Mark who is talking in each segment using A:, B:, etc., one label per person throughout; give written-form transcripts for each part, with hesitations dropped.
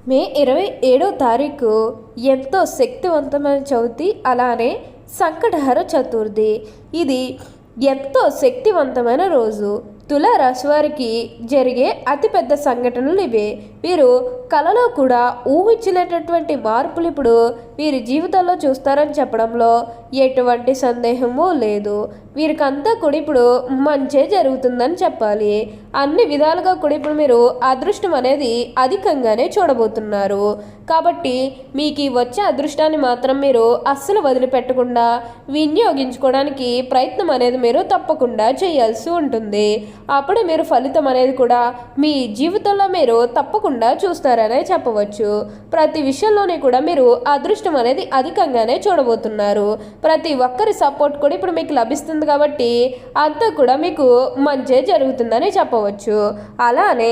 A: మే 27వ తారీఖు ఎంతో శక్తివంతమైన చవితి. అలానే సంకటహర చతుర్థి. ఇది ఎంతో శక్తివంతమైన రోజు. తులారాశి వారికి జరిగే అతిపెద్ద సంఘటనలు ఇవే. వీరు కలలో కూడా ఊహించినటువంటి మార్పులు ఇప్పుడు వీరి జీవితంలో చూస్తారని చెప్పడంలో ఎటువంటి సందేహము లేదు. వీరికంతా కూడా ఇప్పుడు మంచే జరుగుతుందని చెప్పాలి. అన్ని విధాలుగా కూడా ఇప్పుడు మీరు అదృష్టం అనేది అధికంగానే చూడబోతున్నారు. కాబట్టి మీకు వచ్చే అదృష్టాన్ని మాత్రం మీరు అస్సలు వదిలిపెట్టకుండా వినియోగించుకోవడానికి ప్రయత్నం అనేది మీరు తప్పకుండా చేయాల్సి ఉంటుంది. అప్పుడే మీరు ఫలితం అనేది కూడా మీ జీవితంలో మీరు తప్పకుండా చూస్తారనే చెప్పవచ్చు. ప్రతి విషయంలోనే కూడా మీరు అదృష్టం అనేది అధికంగానే చూడబోతున్నారు. ప్రతి ఒక్కరి సపోర్ట్ కూడా ఇప్పుడు మీకు లభిస్తుంది కాబట్టి అంతా కూడా మీకు మంచే జరుగుతుందని చెప్పవచ్చు. అలానే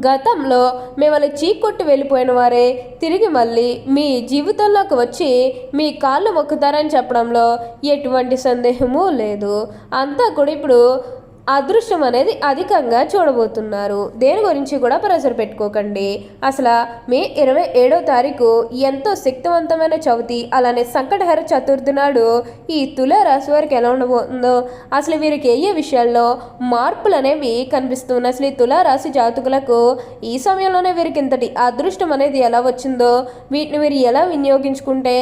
A: గతంలో మిమ్మల్ని చీకొట్టి వెళ్ళిపోయిన వారే తిరిగి మళ్ళీ మీ జీవితంలోకి వచ్చి మీ కాళ్ళు మొక్కుతారని చెప్పడంలో ఎటువంటి సందేహము లేదు. అంతా కూడా ఇప్పుడు అదృష్టం అనేది అధికంగా చూడబోతున్నారు. దేని గురించి కూడా ప్రెషర్ పెట్టుకోకండి. అసలు మే 27వ తారీఖు ఎంతో శక్తివంతమైన చవితి. అలానే సంకటహర చతుర్థి నాడు ఈ తులారాశి వారికి ఎలా ఉండబోతుందో, అసలు వీరికి ఏ విషయాల్లో మార్పులు అనేవి కనిపిస్తున్నాయి, అసలు ఈ తులారాశి జాతకులకు ఈ సమయంలోనే వీరికి ఇంతటి అదృష్టం అనేది ఎలా వచ్చిందో, వీటిని మీరు ఎలా వినియోగించుకుంటే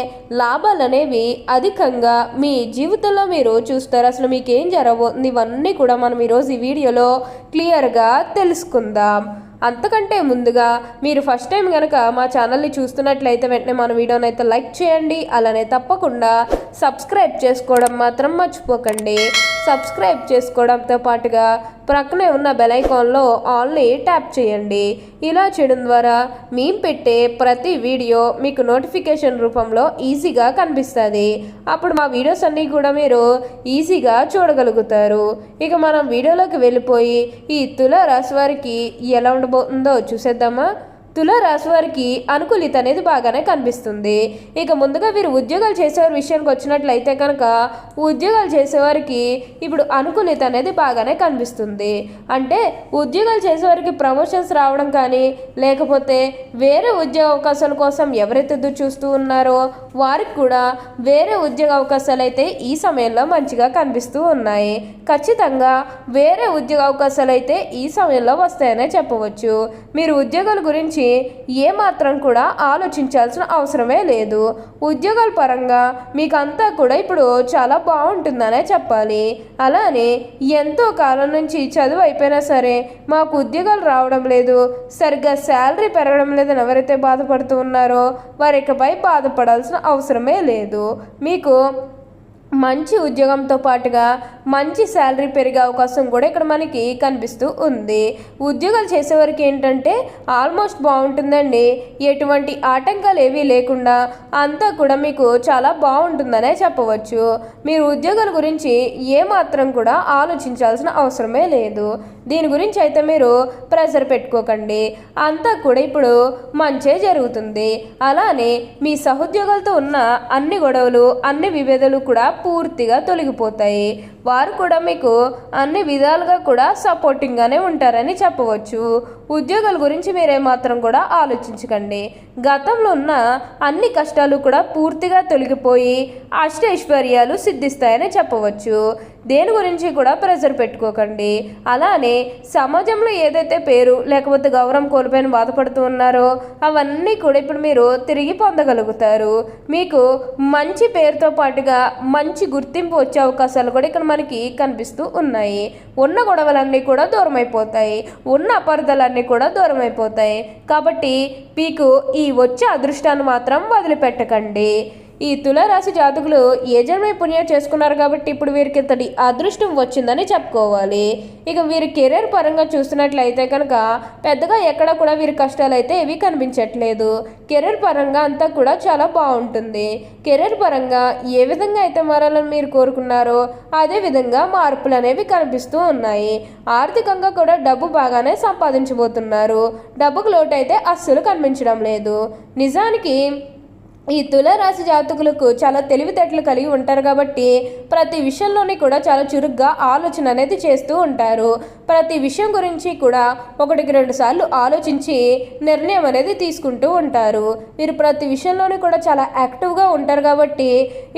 A: లాభాలు అనేవి అధికంగా మీ జీవితంలో మీరు చూస్తారు. అసలు మీకు ఏం జరగబోతుంది, ఇవన్నీ కూడా మనం ఈరోజు ఈ వీడియోలో క్లియర్గా తెలుసుకుందాం. అంతకంటే ముందుగా మీరు ఫస్ట్ టైం కనుక మా ఛానల్ని చూస్తున్నట్లయితే వెంటనే మన వీడియోని అయితే లైక్ చేయండి. అలానే తప్పకుండా సబ్స్క్రైబ్ చేసుకోవడం మాత్రం మర్చిపోకండి. సబ్స్క్రైబ్ చేసుకోవడంతో పాటుగా ప్రక్కనే ఉన్న బెల్ ఐకాన్లో ఆల్ని ట్యాప్ చేయండి. ఇలా చేయడం ద్వారా మేము పెట్టే ప్రతి వీడియో మీకు నోటిఫికేషన్ రూపంలో ఈజీగా కనిపిస్తుంది. అప్పుడు మా వీడియోస్ అన్నీ కూడా మీరు ఈజీగా చూడగలుగుతారు. ఇక మనం వీడియోలోకి వెళ్ళిపోయి ఈ తులారాశి వారికి ఎలా ఉండబోతుందో చూసేద్దామా. తులారాశి వారికి అనుకూలిత అనేది బాగానే కనిపిస్తుంది. ఇక ముందుగా వీరు ఉద్యోగాలు చేసేవారి విషయానికి వచ్చినట్లయితే కనుక ఉద్యోగాలు చేసేవారికి ఇప్పుడు అనుకూలిత అనేది బాగానే కనిపిస్తుంది. అంటే ఉద్యోగాలు చేసేవారికి ప్రమోషన్స్ రావడం కానీ, లేకపోతే వేరే ఉద్యోగ అవకాశాల కోసం ఎవరైతే ఎదురు చూస్తూ ఉన్నారో వారికి కూడా వేరే ఉద్యోగ అవకాశాలు అయితే ఈ సమయంలో మంచిగా కనిపిస్తూ ఉన్నాయి. ఖచ్చితంగా వేరే ఉద్యోగ అవకాశాలు అయితే ఈ సమయంలో వస్తాయనే చెప్పవచ్చు. మీరు ఉద్యోగాల గురించి ఏమాత్రం కూడా ఆలోచించాల్సిన అవసరమే లేదు. ఉద్యోగాల పరంగా మీకు అంతా కూడా ఇప్పుడు చాలా బాగుంటుందనే చెప్పాలి. అలానే ఎంతో కాలం నుంచి చదువు అయిపోయినా సరే మాకు ఉద్యోగాలు రావడం లేదు, సరిగ్గా శాలరీ పెరగడం లేదని ఎవరైతే బాధపడుతూ ఉన్నారో వారి ఇకపై బాధపడాల్సిన అవసరమే లేదు. మీకు మంచి ఉద్యోగంతో పాటుగా మంచి శాలరీ పెరిగే అవకాశం కూడా ఇక్కడ మనకి కనిపిస్తూ ఉంది. ఉద్యోగాలు చేసేవారికి ఏంటంటే ఆల్మోస్ట్ బాగుంటుందండి. ఎటువంటి ఆటంకాలు ఏవీ లేకుండా అంతా కూడా మీకు చాలా బాగుంటుందనే చెప్పవచ్చు. మీరు ఉద్యోగాల గురించి ఏమాత్రం కూడా ఆలోచించాల్సిన అవసరమే లేదు. దీని గురించి అయితే మీరు ప్రెషర్ పెట్టుకోకండి. అంతా కూడా ఇప్పుడు మంచే జరుగుతుంది. అలానే మీ సహోద్యోగాలతో ఉన్న అన్ని గొడవలు, అన్ని విభేదాలు కూడా పూర్తిగా తొలగిపోతాయి. వారు కూడా మీకు అన్ని విధాలుగా కూడా సపోర్టింగ్గానే ఉంటారని చెప్పవచ్చు. ఉద్యోగాల గురించి మీరేమాత్రం కూడా ఆలోచించకండి. గతంలో ఉన్న అన్ని కష్టాలు కూడా పూర్తిగా తొలగిపోయి అష్టైశ్వర్యాలు సిద్ధిస్తాయని చెప్పవచ్చు. దేని గురించి కూడా ప్రెషర్ పెట్టుకోకండి. అలానే సమాజంలో ఏదైతే పేరు లేకపోతే గౌరవం కోల్పోయిన బాధపడుతూ ఉన్నారో అవన్నీ కూడా ఇప్పుడు మీరు తిరిగి పొందగలుగుతారు. మీకు మంచి పేరుతో పాటుగా మంచి గుర్తింపు వచ్చే అవకాశాలు కూడా ఇక్కడ మనకి కనిపిస్తూ ఉన్నాయి. ఉన్న గొడవలన్నీ కూడా దూరం అయిపోతాయి, ఉన్న అపార్థాలన్నీ కూడా దూరం అయిపోతాయి. కాబట్టి మీకు ఈ వచ్చే అదృష్టాన్ని మాత్రం వదిలిపెట్టకండి. ఈ తులారాశి జాతకులు ఏ జన్మ పుణ్యం చేసుకున్నారు కాబట్టి ఇప్పుడు వీరికి ఇంతటి అదృష్టం వచ్చిందని చెప్పుకోవాలి. ఇక వీరి కెరీర్ పరంగా చూస్తున్నట్లయితే కనుక పెద్దగా ఎక్కడ కూడా వీరి కష్టాలు అయితే ఏవి కనిపించట్లేదు. కెరీర్ పరంగా అంతా కూడా చాలా బాగుంటుంది. కెరీర్ పరంగా ఏ విధంగా అయితే మారాలని మీరు కోరుకున్నారో అదే విధంగా మార్పులు అనేవి కనిపిస్తూ ఉన్నాయి. ఆర్థికంగా కూడా డబ్బు బాగానే సంపాదించబోతున్నారు. డబ్బుకు లోటు అయితే అస్సలు కనిపించడం లేదు. నిజానికి ఈ తులారాశి జాతకులకు చాలా తెలివితేటలు కలిగి ఉంటారు కాబట్టి ప్రతి విషయంలోని కూడా చాలా చురుగ్గా ఆలోచన అనేది చేస్తూ ఉంటారు. ప్రతి విషయం గురించి కూడా 1-2 సార్లు ఆలోచించి నిర్ణయం అనేది తీసుకుంటూ ఉంటారు. వీరు ప్రతి విషయంలోని కూడా చాలా యాక్టివ్గా ఉంటారు కాబట్టి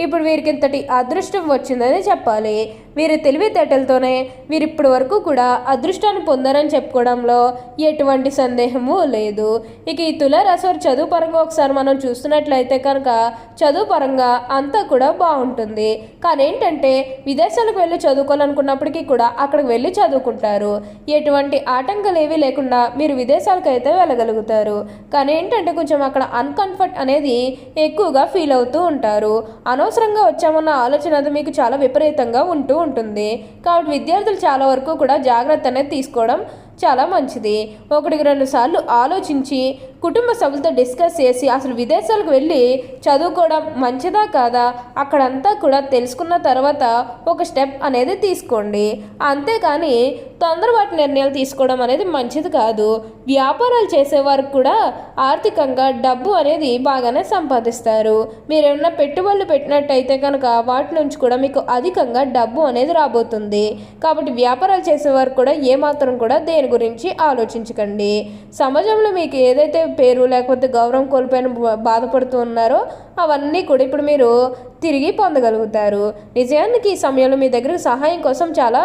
A: ఇప్పుడు వీరికి ఇంతటి అదృష్టం వచ్చిందని చెప్పాలి. వీరి తెలివితేటలతోనే వీరు ఇప్పటి వరకు కూడా అదృష్టాన్ని పొందారని చెప్పుకోవడంలో ఎటువంటి సందేహము లేదు. ఇక ఈ తులారాశి వారి చదువు పరంగా ఒకసారి మనం చూస్తున్నట్లయితే కనుక చదువు పరంగా అంతా కూడా బాగుంటుంది. కానీ ఏంటంటే విదేశాలకు వెళ్ళి చదువుకోవాలనుకున్నప్పటికీ కూడా అక్కడికి వెళ్ళి చదువుకుంటారు. ఎటువంటి ఆటంకాలు ఏవీ లేకుండా మీరు విదేశాలకు అయితే వెళ్ళగలుగుతారు. కానీ ఏంటంటే కొంచెం అక్కడ అన్కంఫర్ట్ అనేది ఎక్కువగా ఫీల్ అవుతూ ఉంటారు. అనవసరంగా వచ్చామన్న ఆలోచన అది మీకు చాలా విపరీతంగా ఉంటూ ఉంటుంది. కాబట్టి విద్యార్థులు చాలా వరకు కూడా జాగ్రత్త అనేది తీసుకోవడం చాలా మంచిది. 1-2 సార్లు ఆలోచించి కుటుంబ సభ్యులతో డిస్కస్ చేసి అసలు విదేశాలకు వెళ్ళి చదువుకోవడం మంచిదా కాదా అక్కడంతా కూడా తెలుసుకున్న తర్వాత ఒక స్టెప్ అనేది తీసుకోండి. అంతేకాని తొందరపాటు నిర్ణయాలు తీసుకోవడం అనేది మంచిది కాదు. వ్యాపారాలు చేసేవారికి కూడా ఆర్థికంగా డబ్బు అనేది బాగానే సంపాదిస్తారు. మీరు ఏమన్నా పెట్టుబడులు పెట్టినట్టయితే కనుక వాటి నుంచి కూడా మీకు అధికంగా డబ్బు అనేది రాబోతుంది. కాబట్టి వ్యాపారాలు చేసేవారు కూడా ఏమాత్రం కూడా దేని గురించి ఆలోచించకండి. సమాజంలో మీకు ఏదైతే పేరు లేకపోతే గౌరవం కోల్పోయిన బాధపడుతూ ఉన్నారో అవన్నీ కూడా ఇప్పుడు మీరు తిరిగి పొందగలుగుతారు. నిజానికి ఈ సమయంలో మీ దగ్గర సహాయం కోసం చాలా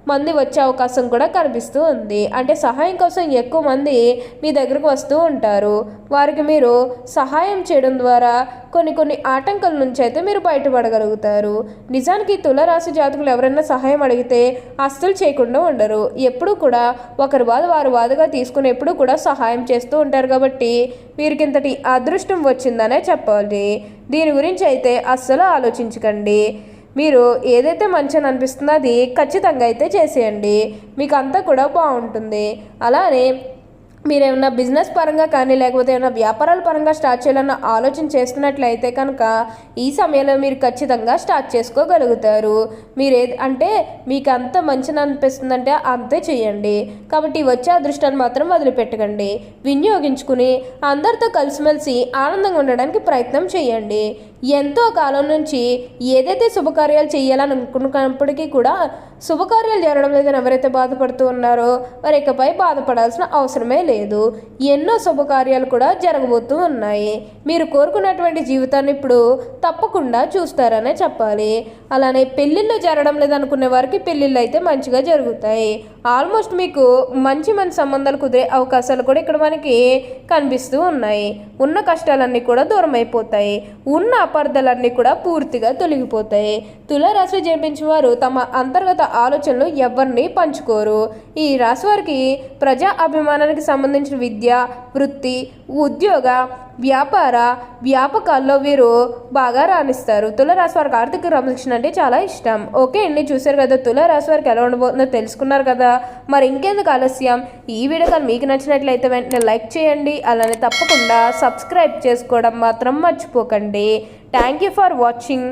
A: మంది వచ్చే అవకాశం కూడా కనిపిస్తూ ఉంది. అంటే సహాయం కోసం ఎక్కువ మంది మీ దగ్గరకు వస్తూ ఉంటారు. వారికి మీరు సహాయం చేయడం ద్వారా కొన్ని ఆటంకాల నుంచి అయితే మీరు బయటపడగలుగుతారు. నిజానికి తులారాశి జాతకులు ఎవరైనా సహాయం అడిగితే అస్సలు చేయకుండా ఉండరు. ఎప్పుడూ కూడా ఒకరి బాధ వారు బాధగా తీసుకుని ఎప్పుడూ కూడా సహాయం చేస్తూ ఉంటారు. కాబట్టి వీరికి ఇంతటి అదృష్టం వచ్చిందనే చెప్పాలి. దీని గురించి అయితే అస్సలు ఆలోచించకండి. మీరు ఏదైతే మంచిని అనిపిస్తుందో అది ఖచ్చితంగా అయితే చేసేయండి. మీకు అంతా కూడా బాగుంటుంది. అలానే మీరు ఏమైనా బిజినెస్ పరంగా కానీ లేకపోతే ఏమైనా వ్యాపారాల పరంగా స్టార్ట్ చేయాలన్న ఆలోచన చేస్తున్నట్లయితే కనుక ఈ సమయంలో మీరు ఖచ్చితంగా స్టార్ట్ చేసుకోగలుగుతారు. మీరు అంటే మీకు అంత మంచిని అనిపిస్తుందంటే అంతే చేయండి. కాబట్టి వచ్చే అదృష్టాన్ని మాత్రం వదిలిపెట్టకండి. వినియోగించుకుని అందరితో కలిసిమెలిసి ఆనందంగా ఉండడానికి ప్రయత్నం చేయండి. ఎంతో కాలం నుంచి ఏదైతే శుభకార్యాలు చేయాలని అనుకున్నప్పటికీ కూడా శుభకార్యాలు జరగడం లేదని ఎవరైతే బాధపడుతూ ఉన్నారో వారు ఇకపై బాధపడాల్సిన అవసరమే లేదు. ఎన్నో శుభకార్యాలు కూడా జరగబోతూ ఉన్నాయి. మీరు కోరుకున్నటువంటి జీవితాన్ని ఇప్పుడు తప్పకుండా చూస్తారనే చెప్పాలి. అలానే పెళ్ళిళ్ళు జరగడం లేదనుకునే వారికి పెళ్ళిళ్ళు అయితే మంచిగా జరుగుతాయి. ఆల్మోస్ట్ మీకు మంచి సంబంధాలు కుదిరే అవకాశాలు కూడా ఇక్కడ మనకి కనిపిస్తూ ఉన్నాయి. ఉన్న కష్టాలన్నీ కూడా దూరం అయిపోతాయి. ఉన్న అపార్థాలన్నీ కూడా పూర్తిగా తొలగిపోతాయి. తులారాశి జన్మించిన వారు తమ అంతర్గత ఆలోచనలు ఎవరిని పంచుకోరు. ఈ రాశి వారికి ప్రజా అభిమానానికి సంబంధించిన విద్య, వృత్తి, ఉద్యోగ, వ్యాపకాల్లో వీరు బాగా రాణిస్తారు. తులారాశి వారికి ఆర్థిక క్రమశిక్షణ అంటే చాలా ఇష్టం. ఓకే అండి, చూసారు కదా తులారాశి వారికి ఎలా ఉండబోతుందో తెలుసుకున్నారు కదా. మరి ఇంకెందుకు ఆలస్యం, ఈ వీడియో కానీ మీకు నచ్చినట్లయితే వెంటనే లైక్ చేయండి. అలానే తప్పకుండా సబ్స్క్రైబ్ చేసుకోవడం మాత్రం మర్చిపోకండి. Thank you for watching.